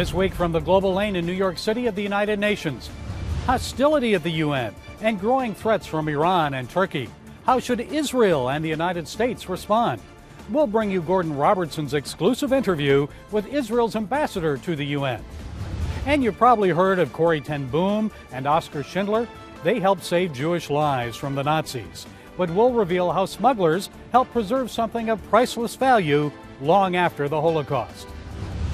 This week from the Global Lane in New York City at the United Nations. Hostility at the UN and growing threats from Iran and Turkey. How should Israel and the United States respond? We'll bring you Gordon Robertson's exclusive interview with Israel's ambassador to the UN. And you've probably heard of Corrie ten Boom and Oskar Schindler. They helped save Jewish lives from the Nazis. But we'll reveal how smugglers helped preserve something of priceless value long after the Holocaust.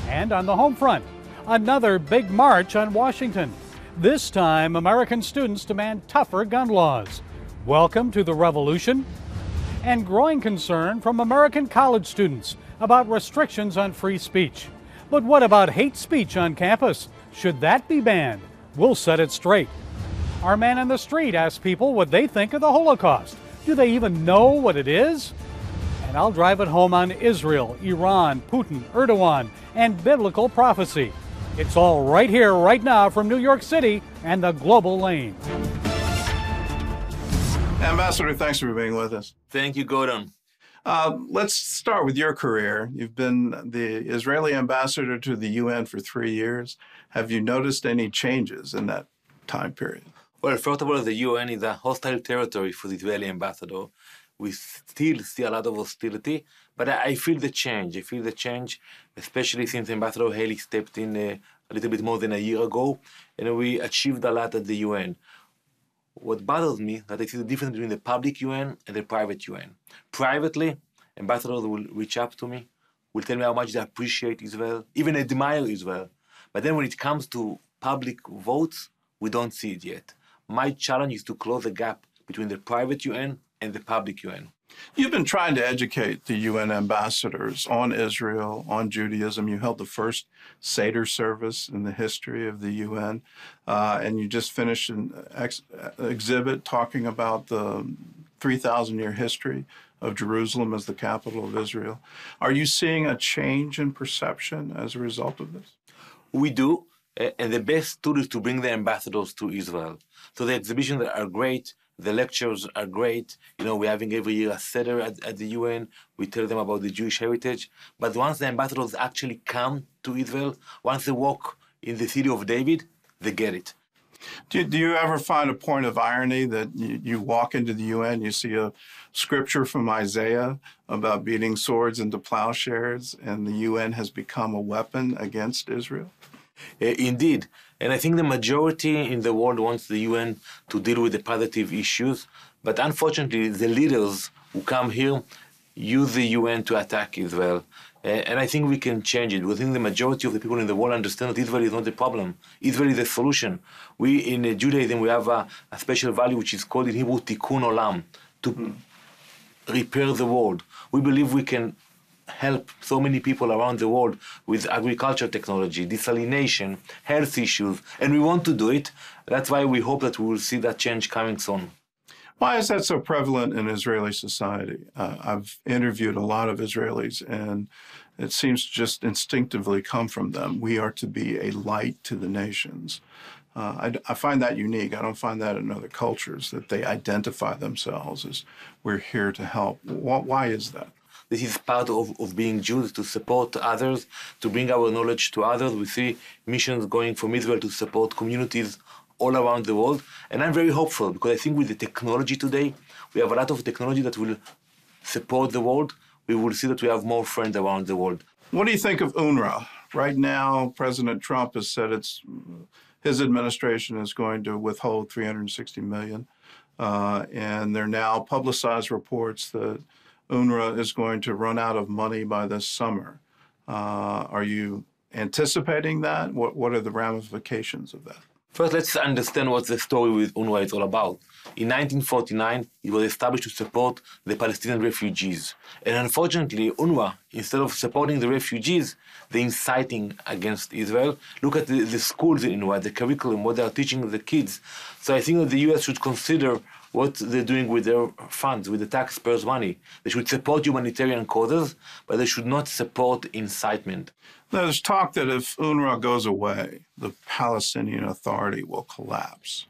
And on the home front, another big march on Washington. This time, American students demand tougher gun laws. Welcome to the revolution. And growing concern from American college students about restrictions on free speech. But what about hate speech on campus? Should that be banned? We'll set it straight. Our man on the street asks people what they think of the Holocaust. Do they even know what it is? And I'll drive it home on Israel, Iran, Putin, Erdogan, and biblical prophecy. It's all right here, right now from New York City and the Global Lane. Ambassador, thanks for being with us. Thank you, Gordon. Let's start with your career. You've been the Israeli ambassador to the UN for 3 years. Have you noticed any changes in that time period? Well, first of all, the UN is a hostile territory for the Israeli ambassador. We still see a lot of hostility, but I feel the change. I feel the change, especially since Ambassador Haley stepped in a little bit more than a year ago, and we achieved a lot at the UN. What bothers me is that I see the difference between the public UN and the private UN. Privately, ambassadors will reach out to me, will tell me how much they appreciate Israel, even admire Israel. But then when it comes to public votes, we don't see it yet. My challenge is to close the gap between the private UN and the public UN. You've been trying to educate the UN ambassadors on Israel, on Judaism. You held the first Seder service in the history of the UN, and you just finished an exhibit talking about the 3,000-year history of Jerusalem as the capital of Israel. Are you seeing a change in perception as a result of this? We do, and the best tool is to bring the ambassadors to Israel. So the exhibitions are great. The lectures are great. You know, we're having every year a Seder at the UN. We tell them about the Jewish heritage. But once the ambassadors actually come to Israel, once they walk in the city of David, they get it. Do you ever find a point of irony that you walk into the UN, you see a scripture from Isaiah about beating swords into plowshares, and the UN has become a weapon against Israel? Indeed. And I think the majority in the world wants the UN to deal with the positive issues. But unfortunately, the leaders who come here use the UN to attack Israel. And I think we can change it. We think the majority of the people in the world understand that Israel is not the problem. Israel is the solution. We, in Judaism, we have a special value which is called in Hebrew tikkun olam, to repair the world. We believe we can help so many people around the world with agriculture technology, desalination, health issues, and we want to do it. That's why we hope that we will see that change coming soon. Why is that so prevalent in Israeli society? I've interviewed a lot of Israelis, and it seems to just instinctively come from them. We are to be a light to the nations. I find that unique. I don't find that in other cultures, that they identify themselves as we're here to help. Why is that? This is part of being Jews, to support others, to bring our knowledge to others. We see missions going from Israel to support communities all around the world. And I'm very hopeful because I think with the technology today, we have a lot of technology that will support the world. We will see that we have more friends around the world. What do you think of UNRWA? Right now, President Trump has said his administration is going to withhold $360 million. And there are now publicized reports that UNRWA is going to run out of money by this summer. Are you anticipating that? What are the ramifications of that? First, let's understand what the story with UNRWA is all about. In 1949, it was established to support the Palestinian refugees. And unfortunately, UNRWA, instead of supporting the refugees, they're inciting against Israel. Look at the schools in UNRWA, the curriculum, what they are teaching the kids. So I think that the U.S. should consider what they're doing with their funds, with the taxpayers' money. They should support humanitarian causes, but they should not support incitement. There's talk that if UNRWA goes away, the Palestinian Authority will collapse.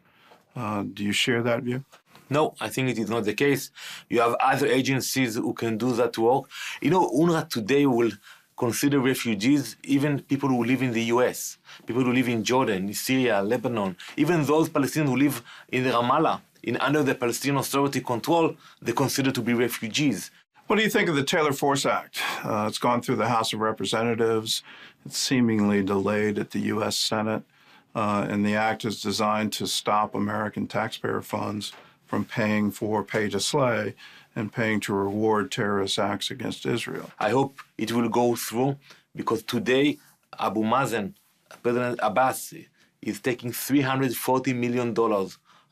Do you share that view? No, I think it is not the case. You have other agencies who can do that work. You know, UNRWA today will consider refugees even people who live in the US, people who live in Jordan, Syria, Lebanon, even those Palestinians who live in Ramallah, under the Palestinian Authority control, they consider to be refugees. What do you think of the Taylor Force Act? It's gone through the House of Representatives. It's seemingly delayed at the U.S. Senate. And the act is designed to stop American taxpayer funds from paying for pay to slay and paying to reward terrorist acts against Israel. I hope it will go through, because today Abu Mazen, President Abbas, is taking $340 million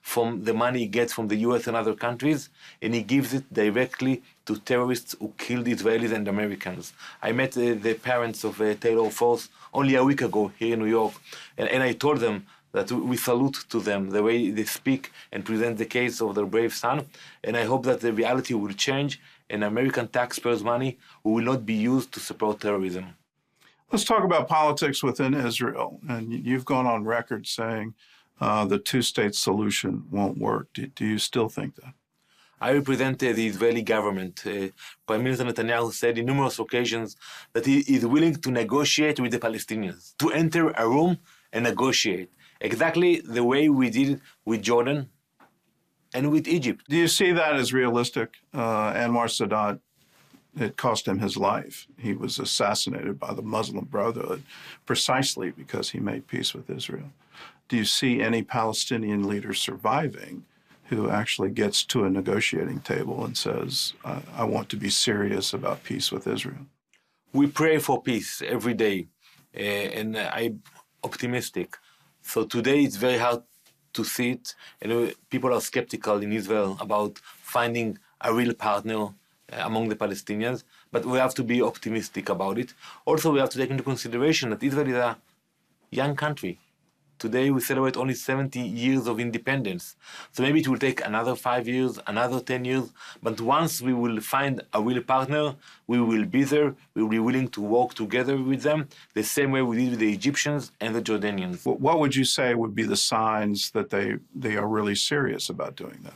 from the money he gets from the US and other countries, and he gives it directly to terrorists who killed Israelis and Americans. I met the parents of Taylor Force only a week ago here in New York, and I told them that we salute to them the way they speak and present the case of their brave son, and I hope that the reality will change and American taxpayers' money will not be used to support terrorism. Let's talk about politics within Israel. And you've gone on record saying the two-state solution won't work. Do you still think that? I represent the Israeli government. Prime Minister Netanyahu said on numerous occasions that he is willing to negotiate with the Palestinians, to enter a room and negotiate, exactly the way we did with Jordan and with Egypt. Do you see that as realistic? Anwar Sadat, it cost him his life. He was assassinated by the Muslim Brotherhood precisely because he made peace with Israel. Do you see any Palestinian leader surviving who actually gets to a negotiating table and says, I want to be serious about peace with Israel? We pray for peace every day, and I'm optimistic. So today it's very hard to see it, and people are skeptical in Israel about finding a real partner among the Palestinians, but we have to be optimistic about it. Also, we have to take into consideration that Israel is a young country. Today we celebrate only 70 years of independence. So maybe it will take another 5 years, another 10 years, but once we will find a real partner, we will be there, we will be willing to work together with them, the same way we did with the Egyptians and the Jordanians. What would you say would be the signs that they are really serious about doing that?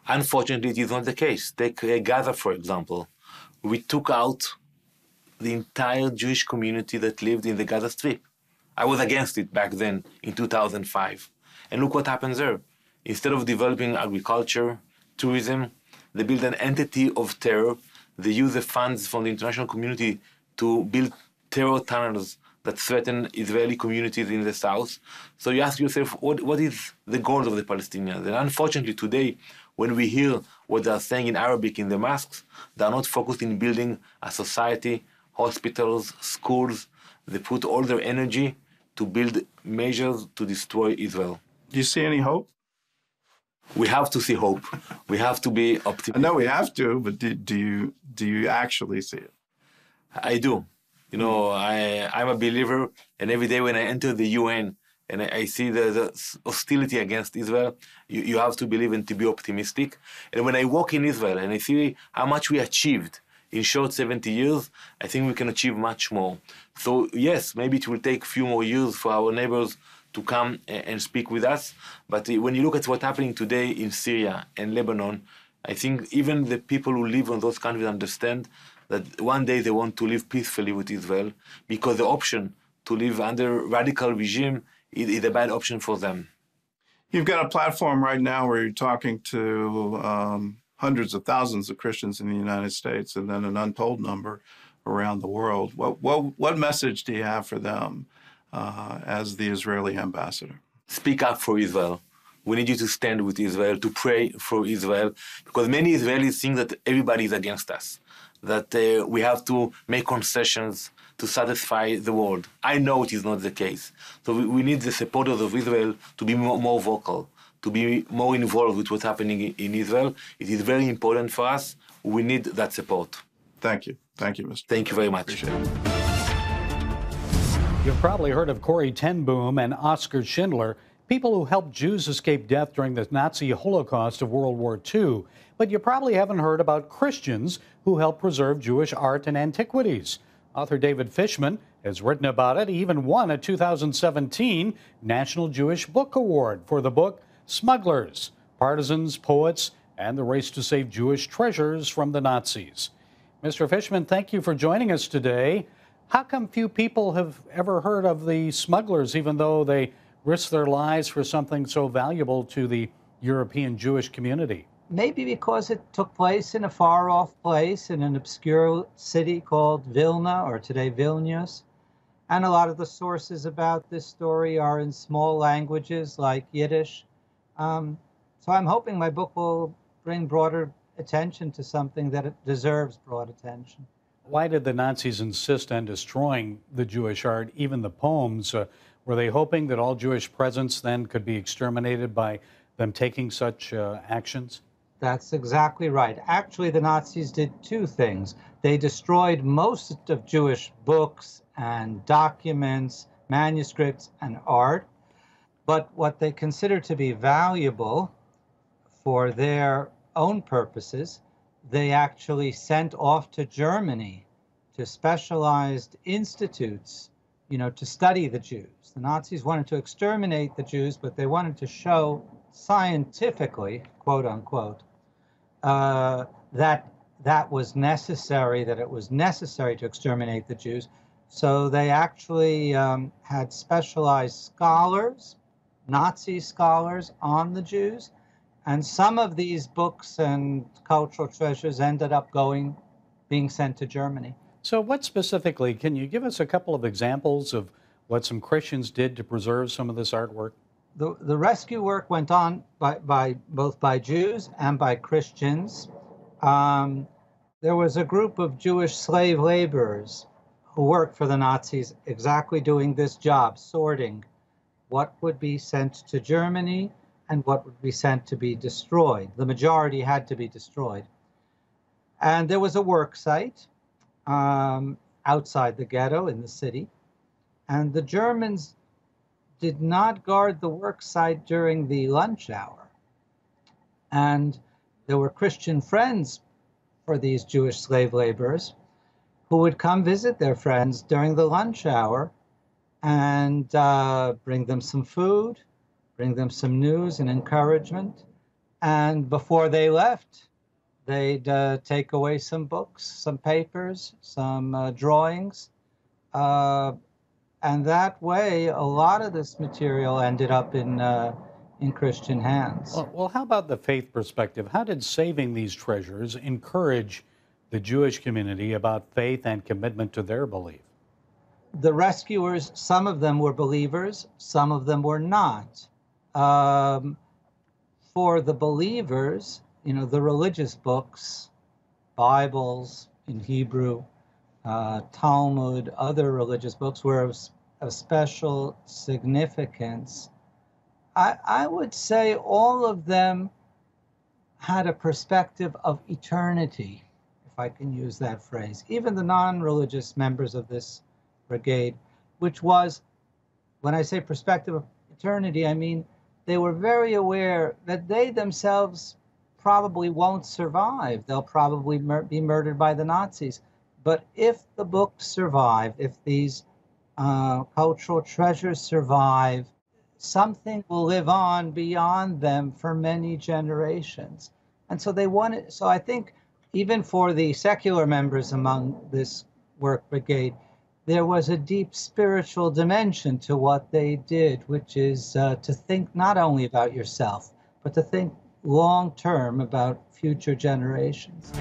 Unfortunately, it is not the case. Take Gaza, for example. We took out the entire Jewish community that lived in the Gaza Strip. I was against it back then in 2005. And look what happens there. Instead of developing agriculture, tourism, they build an entity of terror. They use the funds from the international community to build terror tunnels that threaten Israeli communities in the south. So you ask yourself, what is the goal of the Palestinians? And unfortunately today, when we hear what they are saying in Arabic in the mosques, they are not focused in building a society, hospitals, schools. They put all their energy to build measures to destroy Israel. Do you see any hope? We have to see hope. We have to be optimistic. I know we have to, but do you actually see it? I do. You know, I'm a believer, and every day when I enter the UN and I see the hostility against Israel, you have to believe and to be optimistic. And when I walk in Israel and I see how much we achieved in short 70 years, I think we can achieve much more. So yes, maybe it will take a few more years for our neighbors to come and speak with us. But when you look at what's happening today in Syria and Lebanon, I think even the people who live in those countries understand that one day they want to live peacefully with Israel, because the option to live under radical regime is a bad option for them. You've got a platform right now where you're talking to hundreds of thousands of Christians in the United States and then an untold number around the world. What message do you have for them as the Israeli ambassador? Speak up for Israel. We need you to stand with Israel, to pray for Israel, because many Israelis think that everybody is against us, that we have to make concessions to satisfy the world. I know it is not the case. So we need the supporters of Israel to be more vocal, to be more involved with what's happening in Israel. It is very important for us. We need that support. Thank you. Thank you, Mr. Thank you very much. Appreciate it. You've probably heard of Corrie ten Boom and Oskar Schindler, people who helped Jews escape death during the Nazi Holocaust of World War II. But you probably haven't heard about Christians who helped preserve Jewish art and antiquities. Author David Fishman has written about it. He even won a 2017 National Jewish Book Award for the book Smugglers, Partisans, Poets, and the Race to Save Jewish Treasures from the Nazis. Mr. Fishman, thank you for joining us today. How come few people have ever heard of the smugglers, even though they risked their lives for something so valuable to the European Jewish community? Maybe because it took place in a far-off place in an obscure city called Vilna, or today Vilnius. And a lot of the sources about this story are in small languages like Yiddish. So I'm hoping my book will bring broader attention to something that it deserves broad attention. Why did the Nazis insist on destroying the Jewish art, even the poems? Were they hoping that all Jewish presence then could be exterminated by them taking such actions? That's exactly right. Actually, the Nazis did two things. They destroyed most of Jewish books and documents, manuscripts, and art. But what they considered to be valuable for their own purposes, they actually sent off to Germany to specialized institutes, to study the Jews. The Nazis wanted to exterminate the Jews, but they wanted to show scientifically, quote unquote, that was necessary, that it was necessary to exterminate the Jews. So they actually had specialized scholars, Nazi scholars, on the Jews. And some of these books and cultural treasures ended up being sent to Germany. So what specifically, can you give us a couple of examples of what some Christians did to preserve some of this artwork? The rescue work went on both by Jews and by Christians. There was a group of Jewish slave laborers who worked for the Nazis exactly doing this job, sorting what would be sent to Germany and what would be sent to be destroyed. The majority had to be destroyed. And there was a work site outside the ghetto in the city. And the Germans did not guard the work site during the lunch hour. And there were Christian friends for these Jewish slave laborers who would come visit their friends during the lunch hour and bring them some food, bring them some news and encouragement. And before they left, they'd take away some books, some papers, some drawings. And that way, a lot of this material ended up in Christian hands. Well, how about the faith perspective? How did saving these treasures encourage the Jewish community about faith and commitment to their belief? The rescuers, some of them were believers, some of them were not. For the believers, the religious books, Bibles in Hebrew, Talmud, other religious books were of special significance. I would say all of them had a perspective of eternity, if I can use that phrase. Even the non-religious members of this brigade, which was, when I say perspective of eternity, I mean they were very aware that they themselves probably won't survive. They'll probably be murdered by the Nazis. But if the books survive, if these cultural treasures survive, something will live on beyond them for many generations. And so they wanted, so I think even for the secular members among this work brigade, there was a deep spiritual dimension to what they did, which is to think not only about yourself, but to think long-term about future generations.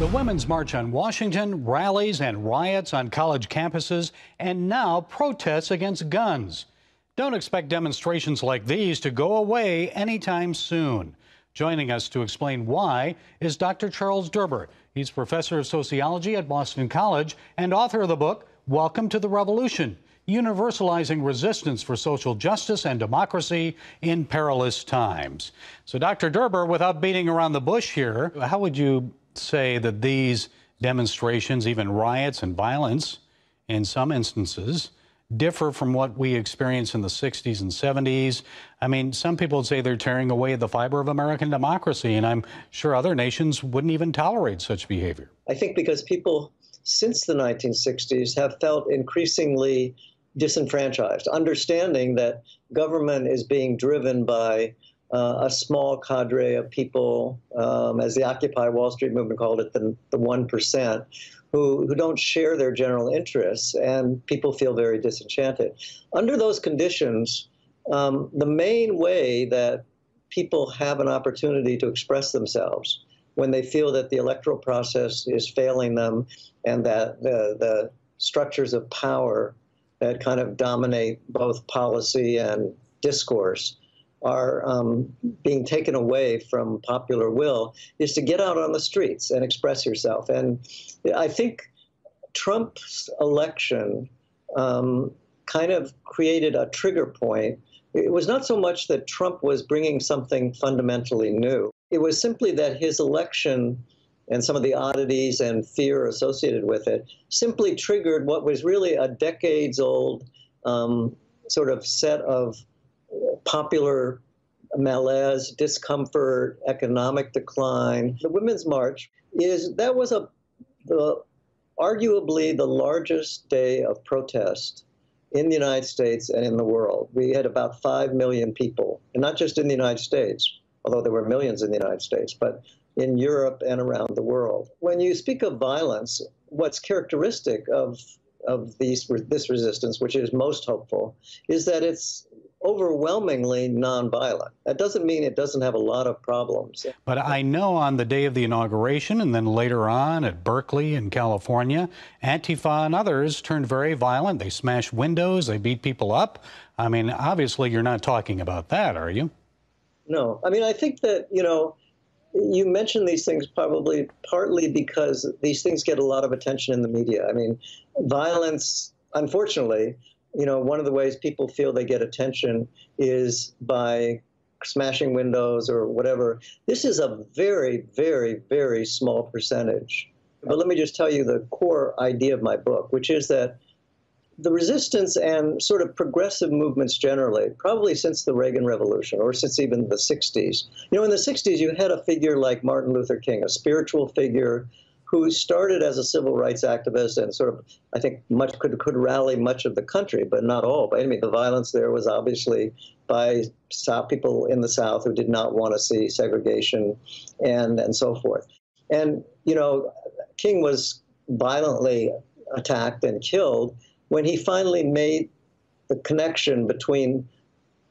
The Women's March on Washington, rallies and riots on college campuses, and now protests against guns. Don't expect demonstrations like these to go away anytime soon. Joining us to explain why is Dr. Charles Durbur. He's professor of sociology at Boston College and author of the book, Welcome to the Revolution, Universalizing Resistance for Social Justice and Democracy in Perilous Times. So, Dr. Durbur, without beating around the bush here, how would you say that these demonstrations, even riots and violence in some instances, differ from what we experienced in the 60s and 70s? I mean, some people would say they're tearing away the fiber of American democracy, and I'm sure other nations wouldn't even tolerate such behavior. I think because people since the 1960s have felt increasingly disenfranchised, understanding that government is being driven by a small cadre of people, as the Occupy Wall Street movement called it, the 1%, who don't share their general interests, and people feel very disenchanted. Under those conditions, the main way that people have an opportunity to express themselves when they feel that the electoral process is failing them and that the structures of power that kind of dominate both policy and discourse are being taken away from popular will, is to get out on the streets and express yourself. And I think Trump's election kind of created a trigger point. It was not so much that Trump was bringing something fundamentally new. It was simply that his election and some of the oddities and fear associated with it simply triggered what was really a decades-old sort of set of popular malaise, discomfort, economic decline. The Women's March was arguably the largest day of protest in the United States and in the world. We had about 5 million people, and not just in the United States, although there were millions in the United States, but in Europe and around the world. When you speak of violence, what's characteristic of this resistance, which is most hopeful, is that it's overwhelmingly nonviolent. That doesn't mean it doesn't have a lot of problems. But I know on the day of the inauguration and then later on at Berkeley in California, Antifa and others turned very violent. They smashed windows, they beat people up. I mean, obviously you're not talking about that, are you? No. I mean, I think that, you mention these things probably partly because these things get a lot of attention in the media. I mean, violence, unfortunately, one of the ways people feel they get attention is by smashing windows or whatever. This is a very, very, very small percentage. But let me just tell you the core idea of my book, which is that the resistance and sort of progressive movements generally, probably since the Reagan Revolution or since even the 60s. In the 60s, you had a figure like Martin Luther King, a spiritual figure who started as a civil rights activist and sort of, I think, could rally much of the country, but not all. But I mean, the violence there was obviously by people in the South who did not want to see segregation and so forth. And, King was violently attacked and killed when he finally made the connection between,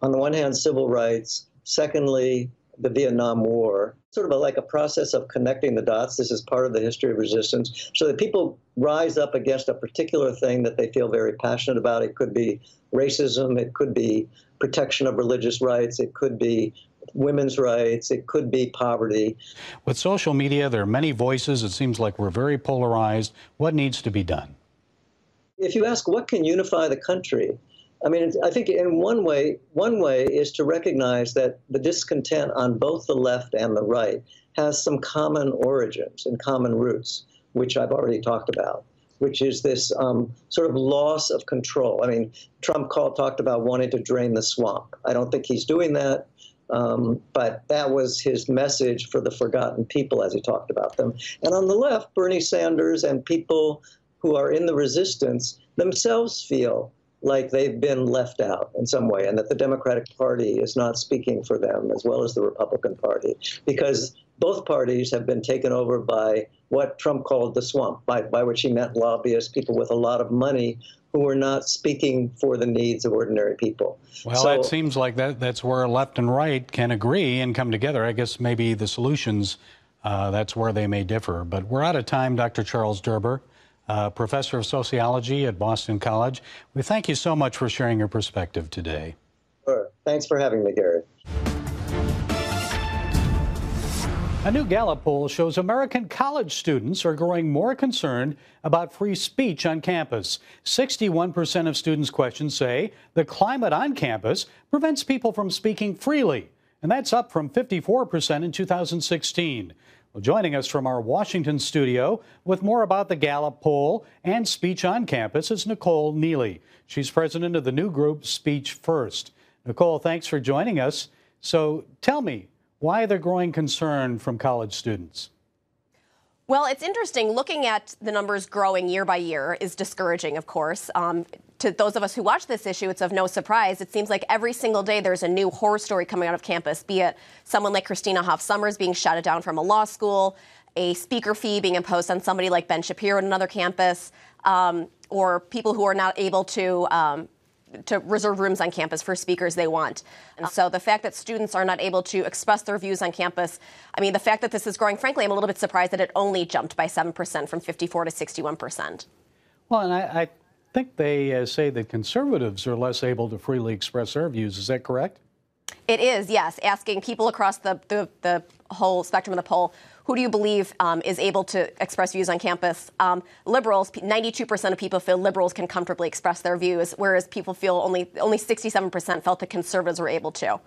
on the one hand, civil rights, secondly, the Vietnam War, sort of like a process of connecting the dots. This is part of the history of resistance, so that people rise up against a particular thing that they feel very passionate about. It could be racism, it could be protection of religious rights, it could be women's rights, it could be poverty. With social media, there are many voices. It seems like we're very polarized. What needs to be done? If you ask what can unify the country, I mean, I think in one way is to recognize that the discontent on both the left and the right has some common origins and common roots, which I've already talked about, which is this sort of loss of control. I mean, Trump talked about wanting to drain the swamp. I don't think he's doing that, but that was his message for the forgotten people as he talked about them. And on the left, Bernie Sanders and people who are in the resistance themselves feel like they've been left out in some way, and that the Democratic Party is not speaking for them as well as the Republican Party, because both parties have been taken over by what Trump called the swamp, by which he meant lobbyists, people with a lot of money who are not speaking for the needs of ordinary people. Well, so, it seems like that's where left and right can agree and come together. I guess maybe the solutions, that's where they may differ. But we're out of time, Dr. Charles Durbur, professor of sociology at Boston College. We thank you so much for sharing your perspective today. Sure. Thanks for having me, Gary. A new Gallup poll shows American college students are growing more concerned about free speech on campus. 61% of students questioned say the climate on campus prevents people from speaking freely, and that's up from 54% in 2016. Well, joining us from our Washington studio with more about the Gallup poll and speech on campus is Nicole Neely. She's president of the new group Speech First. Nicole, thanks for joining us. So tell me, why the growing concern from college students? Well, it's interesting. Looking at the numbers growing year by year is discouraging, of course. To those of us who watch this issue, it's of no surprise. It seems like every single day there's a new horror story coming out of campus, be it someone like Christina Hoff Sommers being shouted down from a law school, a speaker fee being imposed on somebody like Ben Shapiro at another campus, or people who are not able to reserve rooms on campus for speakers they want. And so the fact that students are not able to express their views on campus, I mean, the fact that this is growing, frankly, I'm a little bit surprised that it only jumped by 7% from 54 to 61%. Well, and I think they say that conservatives are less able to freely express their views. Is that correct? It is, yes. Asking people across the whole spectrum of the poll, who do you believe is able to express views on campus? Liberals, 92% of people feel liberals can comfortably express their views, whereas people feel only 67% felt that conservatives were able to.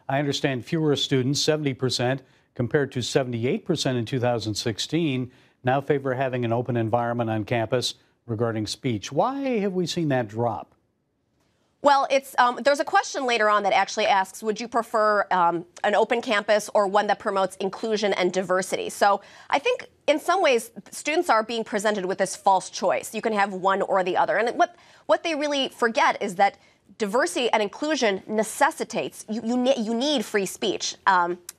I understand fewer students, 70%, compared to 78% in 2016, now favor having an open environment on campus regarding speech. Why have we seen that drop? Well, there's a question later on that actually asks, would you prefer an open campus or one that promotes inclusion and diversity? So I think in some ways students are being presented with this false choice. You can have one or the other. And what they really forget is that diversity and inclusion necessitates, you need free speech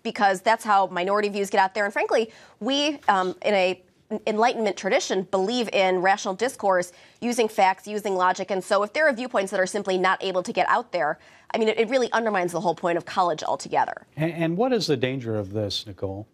because that's how minority views get out there. And frankly, we in a Enlightenment tradition believe in rational discourse, using facts, using logic. And so if there are viewpoints that are simply not able to get out there, I mean, it really undermines the whole point of college altogether. And what is the danger of this, Nicole?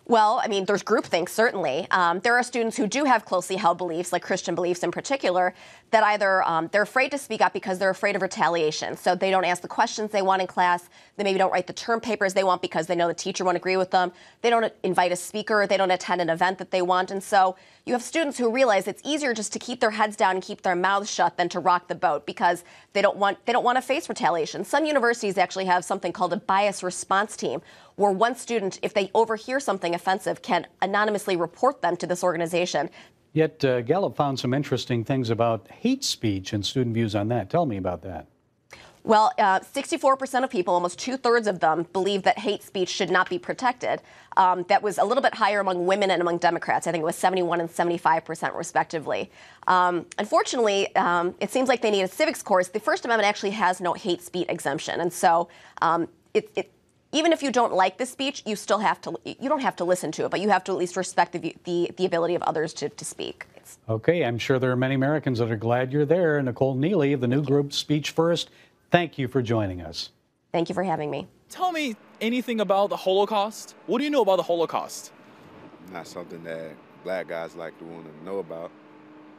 Well, I mean, there's groupthink, certainly. There are students who do have closely held beliefs, like Christian beliefs in particular, that either they're afraid to speak up because they're afraid of retaliation. So they don't ask the questions they want in class. They maybe don't write the term papers they want because they know the teacher won't agree with them. They don't invite a speaker. They don't attend an event that they want. And so you have students who realize it's easier just to keep their heads down and keep their mouths shut than to rock the boat because they don't want to face retaliation. Some universities actually have something called a bias response team, where one student, if they overhear something offensive, can anonymously report them to this organization. Yet Gallup found some interesting things about hate speech and student views on that. Tell me about that. Well, 64% of people, almost 2/3 of them, believe that hate speech should not be protected. That was a little bit higher among women and among Democrats. I think it was 71 and 75% respectively. Unfortunately, it seems like they need a civics course. The First Amendment actually has no hate speech exemption. And so even if you don't like the speech, you still have to. You don't have to listen to it, but you have to at least respect the ability of others to speak. Okay, I'm sure there are many Americans that are glad you're there. Nicole Neely of the new group Speech First, thank you for joining us. Thank you for having me. Tell me anything about the Holocaust. What do you know about the Holocaust? Not something that black guys like to want to know about.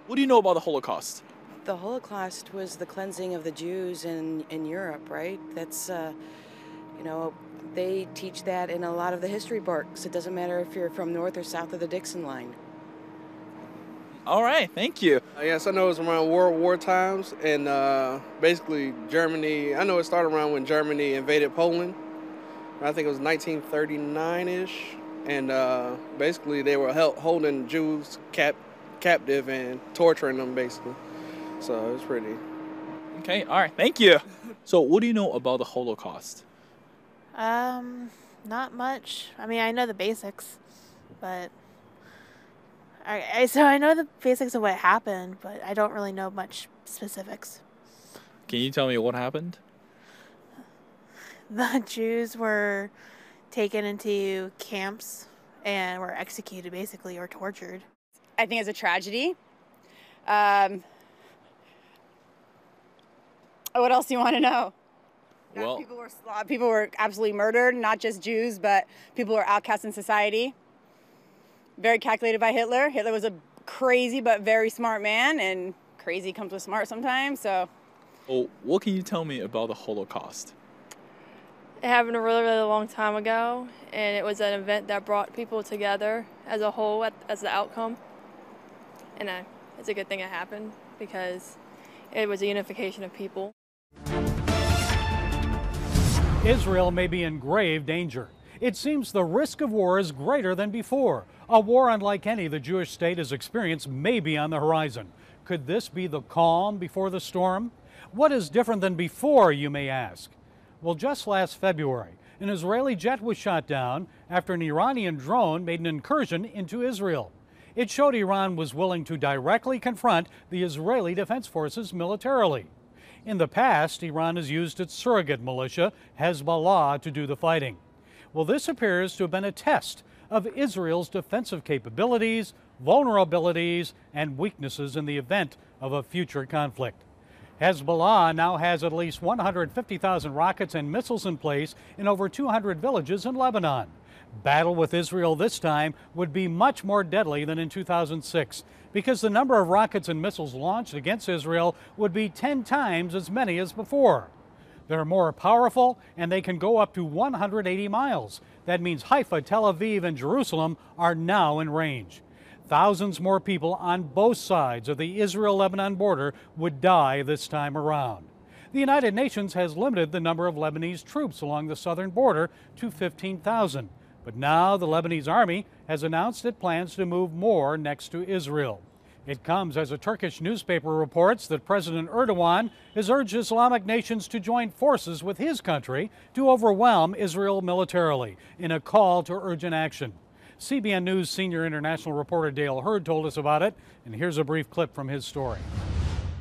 What do you know about the Holocaust? The Holocaust was the cleansing of the Jews in Europe, right? That's, they teach that in a lot of the history books. It doesn't matter if you're from north or south of the Dixon line. All right, thank you. Yes, I know it was around World War times, and basically Germany, I know it started around when Germany invaded Poland. I think it was 1939-ish, and basically they were holding Jews captive and torturing them, basically. So it was pretty. Okay, all right, thank you. So what do you know about the Holocaust? Not much. I mean, I know the basics, but so I know the basics of what happened, but I don't really know much specifics. Can you tell me what happened? The Jews were taken into camps and were executed, basically, or tortured. I think it's a tragedy. What else do you want to know? Well, people were absolutely murdered, not just Jews, but people who were outcasts in society. Very calculated by Hitler. Hitler was a crazy but very smart man, and crazy comes with smart sometimes, so. Oh, what can you tell me about the Holocaust? It happened a really, really long time ago, and it was an event that brought people together as a whole as the outcome. And it's a good thing it happened because it was a unification of people. Israel may be in grave danger. It seems the risk of war is greater than before. A war unlike any the Jewish state has experienced may be on the horizon. Could this be the calm before the storm? What is different than before, you may ask? Well, just last February, an Israeli jet was shot down after an Iranian drone made an incursion into Israel. It showed Iran was willing to directly confront the Israeli Defense Forces militarily. In the past, Iran has used its surrogate militia, Hezbollah, to do the fighting. Well, this appears to have been a test of Israel's defensive capabilities, vulnerabilities, and weaknesses in the event of a future conflict. Hezbollah now has at least 150,000 rockets and missiles in place in over 200 villages in Lebanon. Battle with Israel this time would be much more deadly than in 2006 because the number of rockets and missiles launched against Israel would be 10 times as many as before. They're more powerful and they can go up to 180 miles. That means Haifa, Tel Aviv, and Jerusalem are now in range. Thousands more people on both sides of the Israel-Lebanon border would die this time around. The United Nations has limited the number of Lebanese troops along the southern border to 15,000. But now the Lebanese army has announced it plans to move more next to Israel. It comes as a Turkish newspaper reports that President Erdogan has urged Islamic nations to join forces with his country to overwhelm Israel militarily in a call to urgent action. CBN News senior international reporter Dale Hurd told us about it, and here's a brief clip from his story.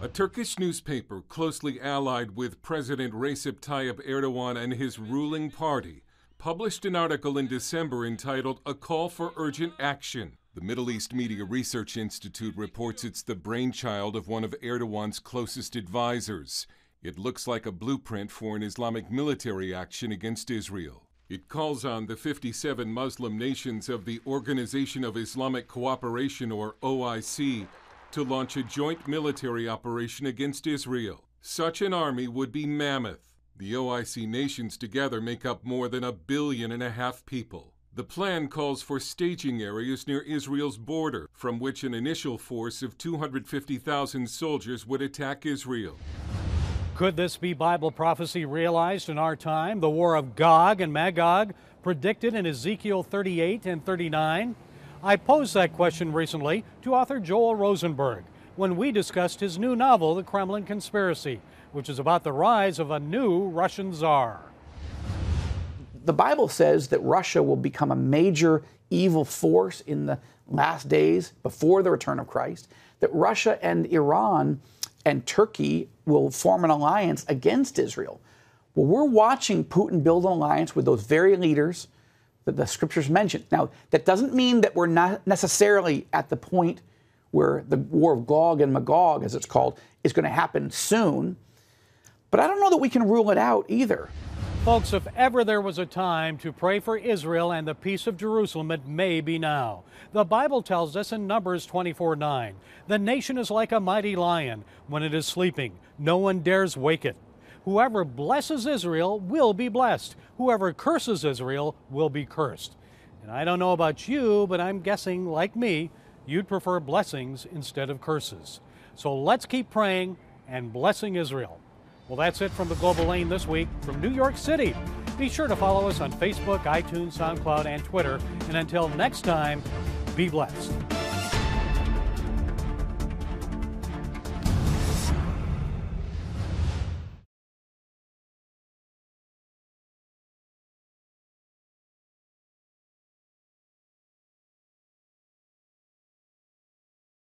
A Turkish newspaper closely allied with President Recep Tayyip Erdogan and his ruling party published an article in December entitled "A Call for Urgent Action." The Middle East Media Research Institute reports it's the brainchild of one of Erdogan's closest advisors. It looks like a blueprint for an Islamic military action against Israel. It calls on the 57 Muslim nations of the Organization of Islamic Cooperation, or OIC, to launch a joint military operation against Israel. Such an army would be mammoth. The OIC nations together make up more than 1.5 billion people. The plan calls for staging areas near Israel's border, from which an initial force of 250,000 soldiers would attack Israel. Could this be Bible prophecy realized in our time? The war of Gog and Magog, predicted in Ezekiel 38 and 39? I posed that question recently to author Joel Rosenberg when we discussed his new novel, The Kremlin Conspiracy, which is about the rise of a new Russian czar. The Bible says that Russia will become a major evil force in the last days before the return of Christ, that Russia and Iran and Turkey will form an alliance against Israel. Well, we're watching Putin build an alliance with those very leaders that the scriptures mention. Now, that doesn't mean that we're not necessarily at the point where the war of Gog and Magog, as it's called, is going to happen soon. But I don't know that we can rule it out either. Folks, if ever there was a time to pray for Israel and the peace of Jerusalem, it may be now. The Bible tells us in Numbers 24:9, the nation is like a mighty lion. When it is sleeping, no one dares wake it. Whoever blesses Israel will be blessed. Whoever curses Israel will be cursed. And I don't know about you, but I'm guessing, like me, you'd prefer blessings instead of curses. So let's keep praying and blessing Israel. Well, that's it from the Global Lane this week from New York City. Be sure to follow us on Facebook, iTunes, SoundCloud, and Twitter. And until next time, be blessed.